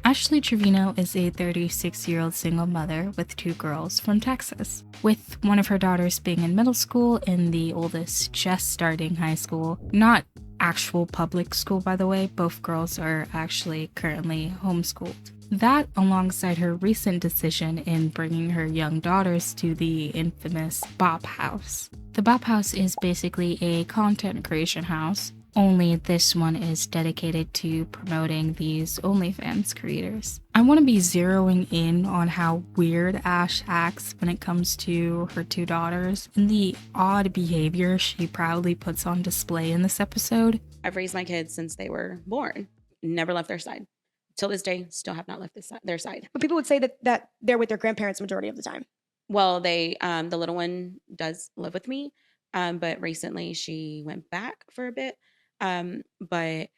Ashley Trevino is a 36-year-old single mother with 2 girls from Texas, with one of her daughters being in middle school and the oldest just starting high school. Not actual public school, by the way. Both girls are actually currently homeschooled. That, alongside her recent decision in bringing her young daughters to the infamous Bop House. The Bop House is basically a content creation house, only this one is dedicated to promoting these OnlyFans creators. I want to be zeroing in on how weird Ash acts when it comes to her 2 daughters and the odd behavior she proudly puts on display in this episode. I've raised my kids since they were born, never left their side. Till this day, still have not left their side. But people would say that they're with their grandparents majority of the time. Well, the little one does live with me, but recently she went back for a bit. But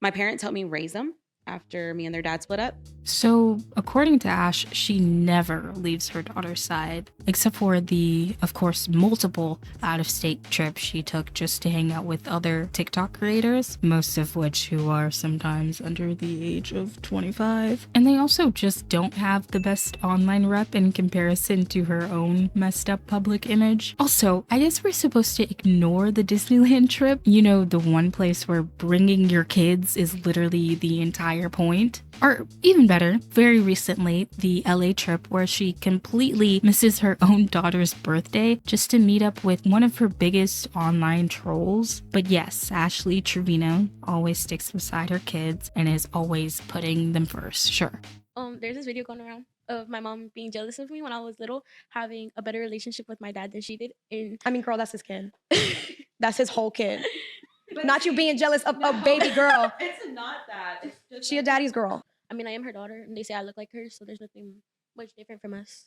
my parents helped me raise them after me and their dad split up. So, according to Ash, she never leaves her daughter's side, except for the, of course, multiple out-of-state trips she took just to hang out with other TikTok creators, most of which who are sometimes under the age of 25. And they also just don't have the best online rep in comparison to her own messed up public image. Also, I guess we're supposed to ignore the Disneyland trip, you know, the one place where bringing your kids is literally the entire point. Or even better, very recently, the LA trip where she completely misses her own daughter's birthday just to meet up with one of her biggest online trolls. But yes, Ashley Trevino always sticks beside her kids and is always putting them first, sure. There's this video going around of my mom being jealous of me when I was little, having a better relationship with my dad than she did. I mean, girl, that's his kid. That's his whole kid. But not you being jealous of a baby girl. It's not that. It's just She a daddy's girl. I mean, I am her daughter, and they say I look like her, so there's nothing much different from us.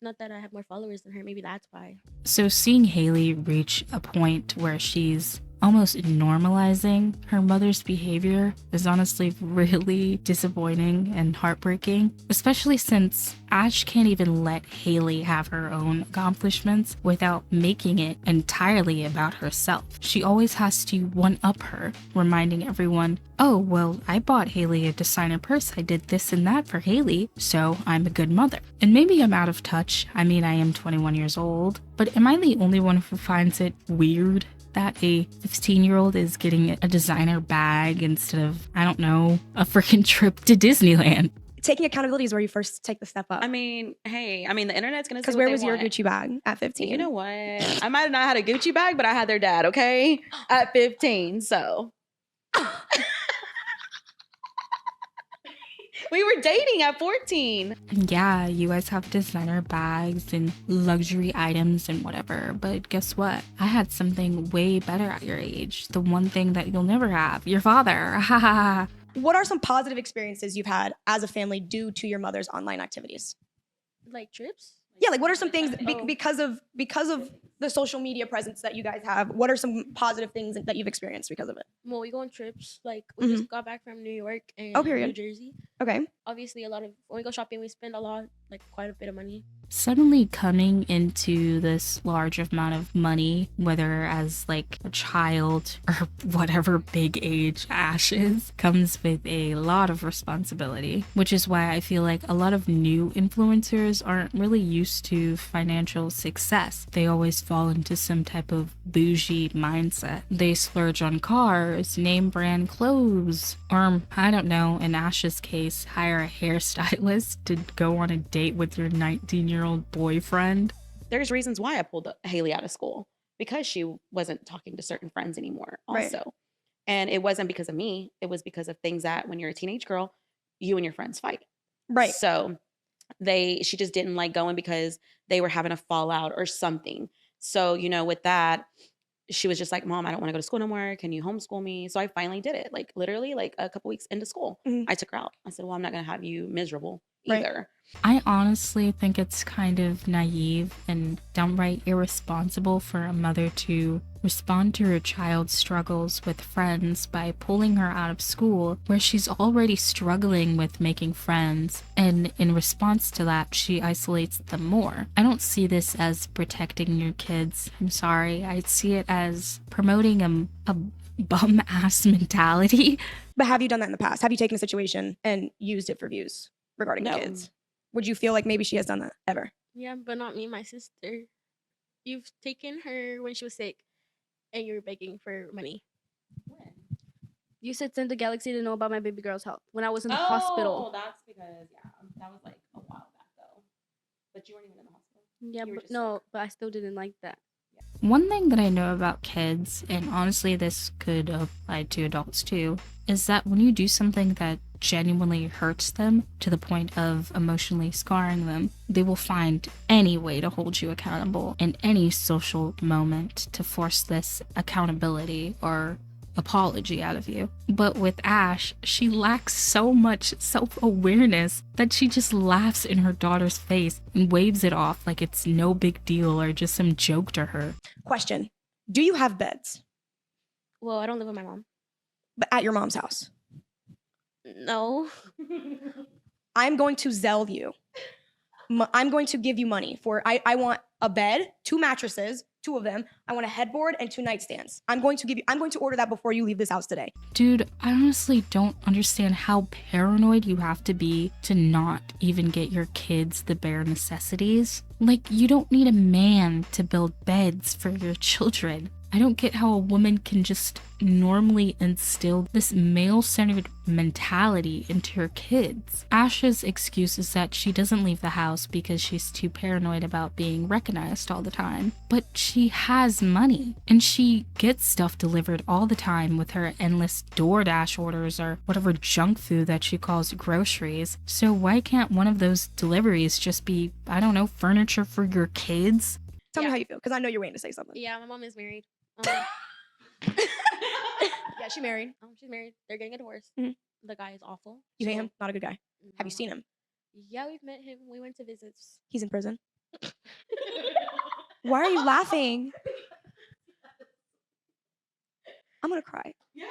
Not that I have more followers than her, maybe that's why. So seeing Haley reach a point where she's almost normalizing her mother's behavior is honestly really disappointing and heartbreaking, especially since Ash can't even let Haley have her own accomplishments without making it entirely about herself. She always has to one-up her, reminding everyone, oh, well, I bought Haley a designer purse. I did this and that for Haley, so I'm a good mother. And maybe I'm out of touch. I mean, I am 21 years old, but am I the only one who finds it weird that a 15-year-old is getting a designer bag instead of, I don't know, a freaking trip to Disneyland? Taking accountability is where you first take the step up. I mean, hey, the internet's going to say Because where was your Gucci bag at 15? You know what? I might have not had a Gucci bag, but I had their dad, okay? At 15, so. We were dating at 14. Yeah, you guys have designer bags and luxury items and whatever, but guess what? I had something way better at your age. The one thing that you'll never have, your father. Ha ha ha. What are some positive experiences you've had as a family due to your mother's online activities? Like trips? Yeah, like what are some things because of the social media presence that you guys have? What are some positive things that you've experienced because of it? Well, we go on trips. Like, we just got back from New York and New Jersey. Okay. Obviously, when we go shopping, we spend a lot, like quite a bit of money. Suddenly coming into this large amount of money, whether as like a child or whatever big age Ash is, comes with a lot of responsibility, which is why I feel like a lot of new influencers aren't really used to financial success. They always fall into some type of bougie mindset. They splurge on cars, name brand clothes, or I don't know, in Ash's case, hire a hairstylist to go on a date with your 19-year-old boyfriend. There's reasons why I pulled Haley out of school, because she wasn't talking to certain friends anymore also. Right. And it wasn't because of me. It was because of things that when you're a teenage girl, you and your friends fight. Right. So she just didn't like going because they were having a fallout or something. So, with that, she was just like, Mom, I don't want to go to school no more. Can you homeschool me? So I finally did it, like literally like a couple weeks into school. I took her out. I said, well, I'm not going to have you miserable either. Right. I honestly think it's kind of naive and downright irresponsible for a mother to respond to her child's struggles with friends by pulling her out of school where she's already struggling with making friends, and in response to that, she isolates them more. I don't see this as protecting your kids. I'm sorry. I see it as promoting a bum ass mentality. But have you done that in the past? Have you taken a situation and used it for views regarding No. kids? Would you feel like maybe she has done that ever? Yeah, but not me, my sister. You've taken her when she was sick and you were begging for money. When? You said send the galaxy to know about my baby girl's health when I was in the Oh, hospital. that's because that was like a while back though. But you weren't even in the hospital. Yeah, You were but just no, sick. but I still didn't like that. One thing that I know about kids, and honestly this could apply to adults too, is that when you do something that genuinely hurts them to the point of emotionally scarring them, they will find any way to hold you accountable in any social moment to force this accountability or apology out of you. But with Ash, she lacks so much self-awareness that she just laughs in her daughter's face and waves it off like it's no big deal or just some joke to her. Question. Do you have beds Well, I don't live with my mom. but at your mom's house? No. I'm going to Zelle you. I'm going to give you money for, I want a bed, 2 mattresses, 2 of them. I want a headboard and 2 nightstands. I'm going to order that before you leave this house today. Dude, I honestly don't understand how paranoid you have to be to not even get your kids the bare necessities. Like, you don't need a man to build beds for your children. I don't get how a woman can just normally instill this male-centered mentality into her kids. Ash's excuse is that she doesn't leave the house because she's too paranoid about being recognized all the time. But she has money, and she gets stuff delivered all the time with her endless DoorDash orders or whatever junk food that she calls groceries. So why can't one of those deliveries just be, I don't know, furniture for your kids? Tell me Yeah. how you feel, because I know you're waiting to say something. Yeah, my mom is married. Yeah, she married. She's married. They're getting a divorce. Mhm. The guy is awful. You hate so- him? Not a good guy. Have you No. seen him? Yeah, we've met him. We went to visits. He's in prison. Why are you laughing? I'm gonna cry. Yes.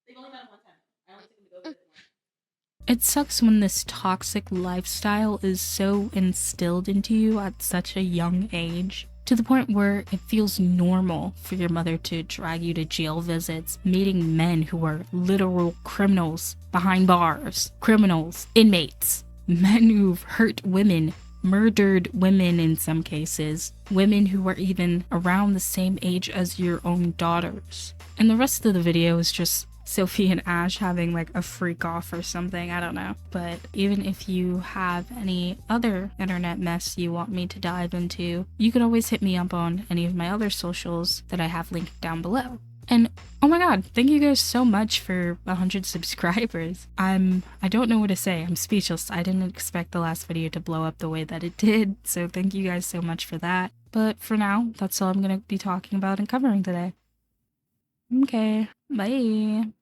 They've only met him one time. I only took him to go visit him once. It sucks when this toxic lifestyle is so instilled into you at such a young age, to the point where it feels normal for your mother to drag you to jail visits, meeting men who are literal criminals behind bars, criminals, inmates, men who've hurt women, murdered women in some cases, women who are even around the same age as your own daughters. And the rest of the video is just Sophie and Ash having like a freak off or something, I don't know. But even if you have any other internet mess you want me to dive into, you can always hit me up on any of my other socials that I have linked down below. And oh my god, thank you guys so much for 100 subscribers. I don't know what to say. I'm speechless. I didn't expect the last video to blow up the way that it did. So thank you guys so much for that. But for now, that's all I'm going to be talking about and covering today. Okay, bye.